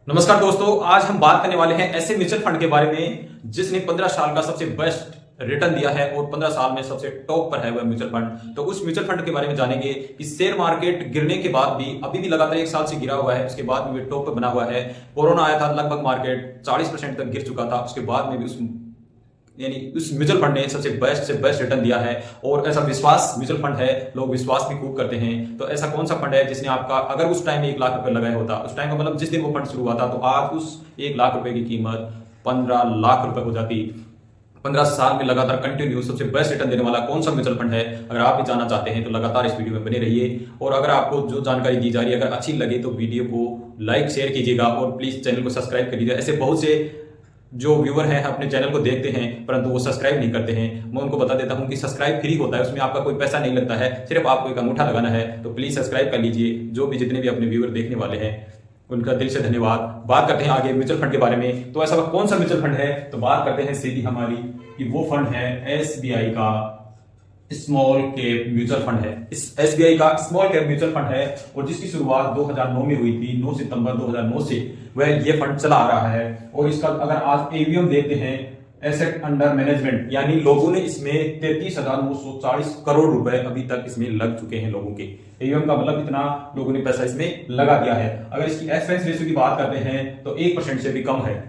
नमस्कार दोस्तों, आज हम बात करने वाले हैं ऐसे म्यूचुअल फंड के बारे में जिसने 15 साल का सबसे बेस्ट रिटर्न दिया है और 15 साल में सबसे टॉप पर है वह म्यूचुअल फंड। तो उस म्यूचुअल फंड के बारे में जानेंगे कि शेयर मार्केट गिरने के बाद भी अभी भी लगातार एक साल से गिरा हुआ है, उसके बाद भी वह टॉप पर बना हुआ है। कोरोना आया था, लगभग मार्केट 40% तक गिर चुका था, उसके बाद में भी उस म्यूचुअल फंड ने सबसे बेस्ट से बेस्ट रिटर्न दिया है। और ऐसा विश्वास म्यूचुअल फंड है, लोग विश्वास भी खूब करते हैं। तो ऐसा कौन सा फंड है जिसने आपका अगर उस टाइम 1 लाख रुपए लगाया होता, उस टाइम का मतलब जिस दिन वो फंड शुरू हुआ था, तो आज उस 1 लाख रुपए की कीमत 15 लाख रुपए हो जाती। 15 साल में लगातार कंटिन्यू सबसे बेस्ट रिटर्न देने वाला कौन सा म्यूचुअल फंड है, अगर आप भी जानना चाहते हैं तो लगातार इस वीडियो में बने रहिए। और अगर आपको जो जानकारी दी जा रही है अगर अच्छी लगे तो वीडियो को लाइक शेयर कीजिएगा और प्लीज चैनल को सब्सक्राइब कर लीजिए। ऐसे बहुत से जो व्यूअर हैं अपने चैनल को देखते हैं परंतु वो सब्सक्राइब नहीं करते हैं। मैं उनको बता देता हूं कि सब्सक्राइब फ्री होता है, उसमें आपका कोई पैसा नहीं लगता है, सिर्फ आपको एक अंगूठा लगाना है। तो प्लीज सब्सक्राइब कर लीजिए। जो भी जितने भी अपने व्यूअर देखने वाले हैं उनका दिल से धन्यवाद। बात करते हैं आगे म्यूचुअल फंड के बारे में। तो ऐसा कौन सा म्यूचुअल फंड है, तो बात करते हैं सीधी हमारी कि वो फंड है एसबीआई का स्मॉल कैप म्यूचुअल फंड है। इस एसबीआई का स्मॉल कैप म्यूचुअल फंड है और जिसकी शुरुआत 2009 में हुई थी, 9 सितंबर 2009 से वह ये फंड चला आ रहा है। और इसका अगर आज एवीएम देखते हैं, एसेट अंडर मैनेजमेंट, यानी लोगों ने इसमें 33,940 करोड़ रुपए अभी तक इसमें लग चुके हैं लोगों के। एवीएम का मतलब इतना लोगों ने पैसा इसमें लगा दिया है। अगर इसकी एक्सपेंस रेशियो की बात करते हैं तो 1% से भी कम है,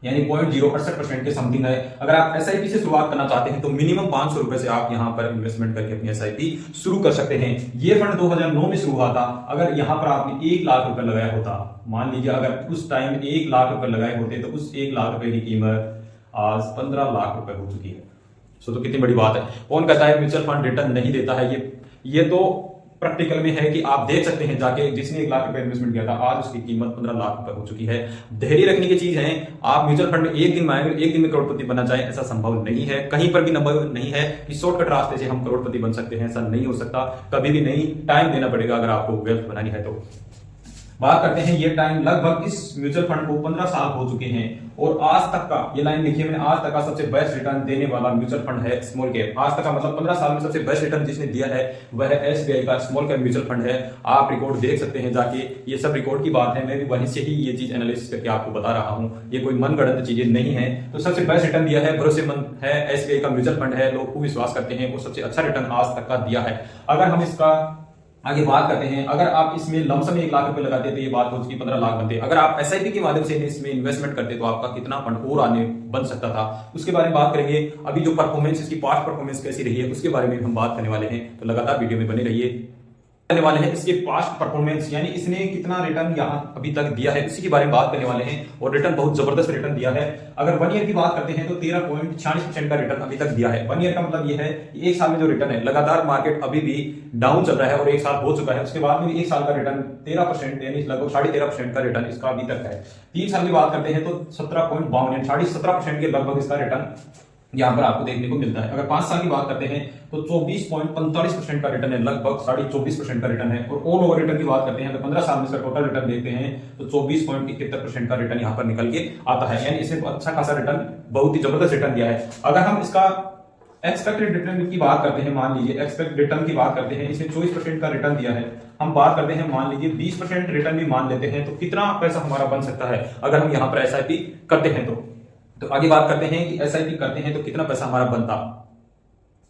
यानी 0.068% के समथिंग है। अगर आप एसआईपी से शुरुआत करना चाहते हैं तो मिनिमम 500 रुपए से आप यहां पर इन्वेस्टमेंट करके अपनी एसआईपी शुरू कर सकते हैं। ये फंड 2009 में शुरू हुआ था। अगर यहां पर आपने 1 लाख रुपए लगाया होता, मान लीजिए अगर उस टाइम 1 लाख रुपए लगाए होते तो उस 1 लाख रुपए की कीमत आज 15 लाख रुपए हो चुकी है। तो कितनी बड़ी बात है। कौन कहता है म्यूचुअल फंड रिटर्न नहीं देता है, ये तो प्रैक्टिकल में है कि आप देख सकते हैं जाके जिसने 1 लाख रुपए इन्वेस्टमेंट किया था आज उसकी कीमत 15 लाख रुपए हो चुकी है। धैर्य रखने की चीज है। आप म्यूचुअल फंड में एक दिन में आएंगे, एक दिन में करोड़पति बनना चाहें, ऐसा संभव नहीं है। कहीं पर भी नंबर नहीं है कि शॉर्टकट रास्ते से हम करोड़पति बन सकते हैं, ऐसा नहीं हो सकता, कभी भी नहीं। टाइम देना पड़ेगा अगर आपको वेल्थ बनानी है तो। बात करते हैं ये टाइम, लगभग इस म्यूचुअल फंड को 15 साल हो चुके हैं और आज तक का, ये लाइन लिखी है मैंने, आज तक का सबसे बेस्ट रिटर्न देने वाला म्यूचुअल फंड है स्मॉल कैप। आज तक का मतलब 15 साल में सबसे बेस्ट रिटर्न जिसने दिया है वह एसबीआई का स्मॉल कैप म्यूचुअल फंड है। आप रिकॉर्ड देख सकते हैं जाके, ये सब रिकॉर्ड की बात है, मैं भी वहीं से ही ये चीज एनालिसिस करके आपको बता रहा हूं, ये कोई मनगढ़ंत चीजें नहीं है। तो सबसे बेस्ट रिटर्न दिया है, भरोसेमंद है, एसबीआई का म्यूचुअल फंड है, लोग खूब विश्वास करते हैं, वो सबसे अच्छा रिटर्न आज तक का दिया है। अगर हम इसका आगे बात करते हैं, अगर आप इसमें लमसम में 1 लाख रुपए लगाते तो ये बात हो चुकी 15 लाख बनते। अगर आप एसआईपी के माध्यम से इसमें इन्वेस्टमेंट करते तो आपका कितना फंड और आने बन सकता था, उसके बारे में बात करेंगे। अभी जो परफॉर्मेंस, इसकी पास्ट परफॉर्मेंस कैसी रही है उसके बारे में हम बात करने वाले हैं, तो लगातार वीडियो में बने रहिए। करने वाले हैं इसके पास्ट परफॉर्मेंस, यानी इसने कितना रिटर्न यहां अभी तक दिया है उसी के बारे में बात करने वाले हैं। और रिटर्न बहुत जबरदस्त रिटर्न दिया है। अगर 1 ईयर की बात करते हैं तो 13.46% का रिटर्न अभी तक दिया है। 1 ईयर का मतलब ये है कि 1 साल में जो रिटर्न है, लगातार मार्केट अभी भी डाउन चल रहा है और 1 साल हो चुका है, उसके बाद में 1 साल का रिटर्न 13%, यानी लगभग 13.5% का रिटर्न इसका अभी तक है। 3 साल की बात करते हैं तो 17.52, 17.5% के लगभग इसका रिटर्न यहां पर आपको देखने को मिलता है। अगर 5 साल की बात करते हैं तो 24.45% का रिटर्न है, लगभग 24.5% का रिटर्न है। और ऑल ओवर रिटर्न की बात करते हैं तो 15 साल में इसका टोटल रिटर्न देखते हैं तो 24.71% का रिटर्न यहां पर निकल के आता है, यानी इसे अच्छा खासा रिटर्न, बहुत ही जबरदस्त रिटर्न दिया है। अगर हम इसका एक्सपेक्टेड रिटर्न की बात करते हैं, मान लीजिए एक्सपेक्टेड रिटर्न की बात करते हैं, इसने 24% का रिटर्न दिया है। हम बात करते हैं, मान लीजिए 20% रिटर्न भी मान लेते हैं, तो कितना पैसा हमारा बन सकता है अगर हम यहां पर एसआईपी करते हैं तो आगे बात करते हैं कि एसआईपी करते हैं तो कितना पैसा हमारा बनता।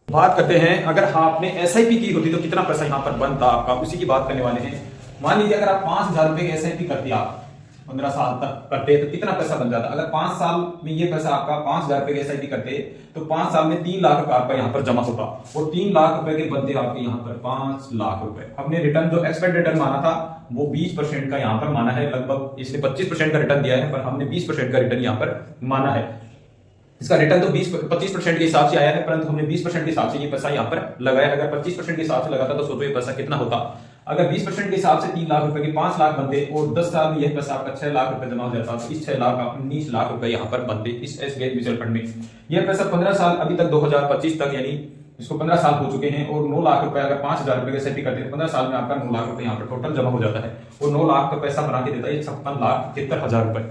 बात करते हैं अगर आपने एसआईपी की होती तो कितना पैसा यहां पर बनता आपका, उसी की बात करने वाले हैं। मान लीजिए अगर आप 5,000 रुपए की एसआईपी करते, आप 15 साल तक करते तो कितना पैसा बन जाता। अगर 5 साल में ये पैसा आपका 5,000 रुपए की एसआईपी करते तो 5 साल में 3 लाख रुपए आपका यहाँ पर जमा होता और 3 लाख रुपए के बनते आपके यहाँ पर 5 लाख रुपए। हमने रिटर्न जो एक्सपेक्टेड रिटर्न माना था वो 20% का यहाँ पर माना है, लगभग इसने 25% का रिटर्न दिया है पर हमने 20% का रिटर्न यहाँ पर माना है। इसका रिटर्न तो 25% के हिसाब से आया है, परंतु हमने 20% के हिसाब से ये पैसा यहाँ पर लगाया। अगर 25% के हिसाब से लगाता तो सोचो ये पैसा कितना होता। अगर 20% के हिसाब से 3 लाख रुपए के 5 लाख बनते और 10 साल में यह पैसा आपका 6 लाख रुपए जमा हो जाता, तो इस 6 लाख 19 लाख रुपए यहाँ पर बनते इस एसबीआई म्यूचुअल फंड में। यह पैसा 15 साल अभी तक 2025 तक, यानी इसको 15 साल हो चुके हैं और 9 लाख रुपए, अगर 5,000 रुपए की एसआईपी करते हैं 15 साल में आपका 9 लाख रुपए यहाँ पर टोटल जमा हो जाता है और 9 लाख का पैसा बना के देता है 56,73,000 रुपए।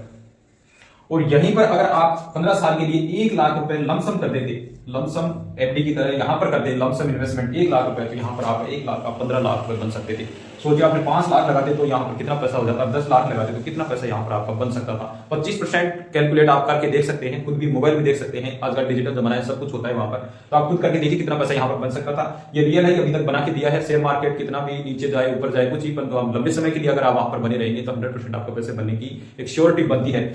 और यहीं पर अगर आप 15 साल के लिए 1 लाख रुपए लमसम कर देते, लमसम एफडी की तरह यहां पर कर दे, लमसम इन्वेस्टमेंट 1 लाख रुपए, तो यहां पर आप 1 लाख का 15 लाख रुपए बन सकते थे। सोचिए आपने 5 लाख लगाते तो यहां पर कितना पैसा हो जाता, 10 लाख लगाते तो कितना पैसा यहां पर आपका बन सकता था। 25% कैलकुलेट आप करके देख सकते हैं, खुद भी मोबाइल में देख सकते हैं, आजकल डिजिटल जमाना है, सब कुछ होता है वहां पर, तो आप खुद करके देखिए कितना पैसा यहां पर बन सकता था। ये रियल है, अभी तक बना के दिया है। शेयर मार्केट कितना भी नीचे जाए ऊपर जाए कुछ ही, परंतु आप लंबे समय के लिए अगर आप वहां पर बने रहेंगे तो 100% आपको पैसे बनने की एक श्योरिटी बनती है।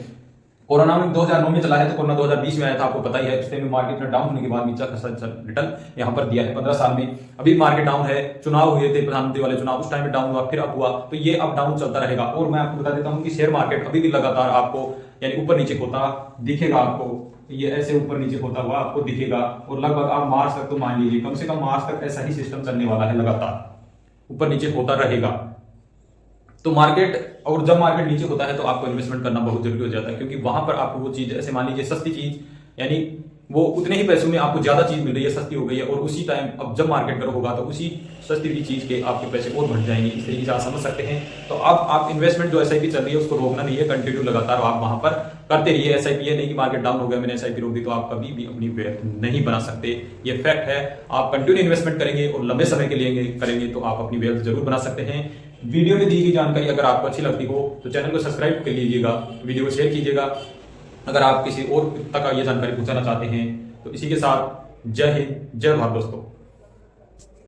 कोरोना में 2009 में चला है, तो कोरोना 2020 में आया था, आपको पता ही है। उस टाइम में मार्केट में डाउन होने के बाद नीचा खासा रिटर्न यहां पर दिया है 15 साल में। अभी मार्केट डाउन है, चुनाव हुए थे प्रधानमंत्री वाले चुनाव, उस टाइम में डाउन हुआ, फिर अप हुआ, तो ये अप डाउन चलता रहेगा। और मैं आपको बता देता हूं कि शेयर मार्केट अभी भी लगातार आपको यानी ऊपर नीचे होता दिखेगा, आपको ये ऐसे ऊपर नीचे होता हुआ आपको दिखेगा। और लगभग आप मार्च तक, तो मान लीजिए कम से कम मार्च तक ऐसा ही सिस्टम चलने वाला है, लगातार ऊपर नीचे होता रहेगा। तो मार्केट, और जब मार्केट नीचे होता है तो आपको इन्वेस्टमेंट करना बहुत जरूरी हो जाता है, क्योंकि वहां पर आपको वो चीज, ऐसे मान लीजिए सस्ती चीज, यानी वो उतने ही पैसों में आपको ज्यादा चीज मिल रही है, सस्ती हो गई है, और उसी टाइम अब जब मार्केट करो होगा तो उसी सस्ती हुई चीज के आपके पैसे और बढ़ जाएंगे। इस तरीके से आप समझ सकते हैं। तो अब आप इन्वेस्टमेंट जो एसआईपी चल रही है उसको रोकना नहीं है, कंटिन्यू लगातार आप वहां पर करते रहिए। एसआईपी है नहीं कि मार्केट डाउन हो गया मैंने एसआईपी रोक दी, तो आप कभी भी अपनी वेल्थ नहीं बना सकते, ये फैक्ट है। आप कंटिन्यू इन्वेस्टमेंट करेंगे और लंबे समय के लिए करेंगे तो आप अपनी वेल्थ जरूर बना सकते हैं। वीडियो में दी गई जानकारी अगर आपको अच्छी लगती हो तो चैनल को सब्सक्राइब कर लीजिएगा, वीडियो को शेयर कीजिएगा। अगर आप किसी और तक ये जानकारी पहुंचाना चाहते हैं तो इसी के साथ जय हिंद, जय भारत दोस्तों।